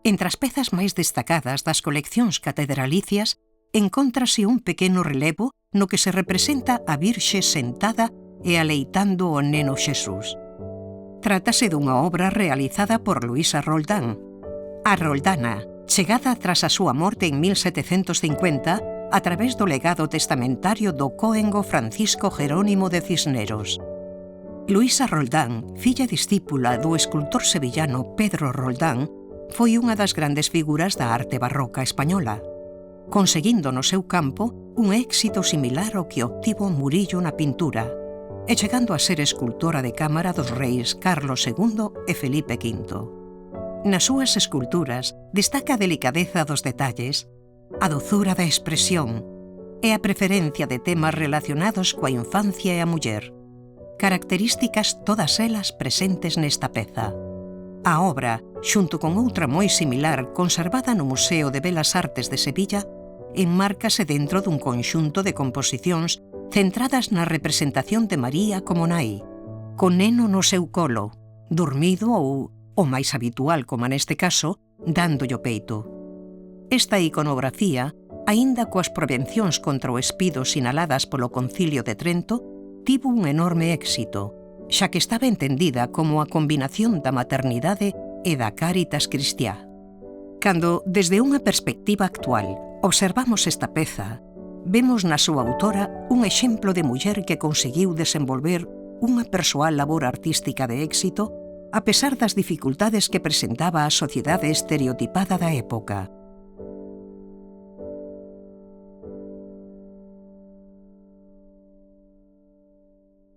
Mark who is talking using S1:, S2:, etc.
S1: Entre as pezas máis destacadas das coleccións catedralicias encóntrase un pequeno relevo no que se representa a Virxe sentada e aleitando o neno Xesús. Trátase dunha obra realizada por Luisa Roldán. A Roldana, chegada tras a súa morte en 1750 a través do legado testamentario do cóengo Francisco Jerónimo de Cisneros. Luisa Roldán, filla discípula do escultor sevillano Pedro Roldán, foi unha das grandes figuras da arte barroca española, conseguindo no seu campo un éxito similar ao que obtivo Murillo na pintura, e chegando a ser escultora de cámara dos reis Carlos II e Felipe V. Nas súas esculturas destaca a delicadeza dos detalles, a dozura da expresión e a preferencia de temas relacionados coa infancia e a muller, características todas elas presentes nesta peza. A obra, xunto con outra moi similar conservada no Museo de Belas Artes de Sevilla, enmárcase dentro dun conxunto de composicións centradas na representación de María como nai, co neno no seu colo, dormido ou, o máis habitual como neste caso, dándolle o peito. Esta iconografía, aínda coas prevencións contra o espido sinaladas polo Concilio de Trento, tivo un enorme éxito, xa que estaba entendida como a combinación da maternidade e da Cáritas cristiá. Cando, desde unha perspectiva actual, observamos esta peza, vemos na súa autora un exemplo de muller que conseguiu desenvolver unha persoal labor artística de éxito a pesar das dificultades que presentaba a sociedade estereotipada da época.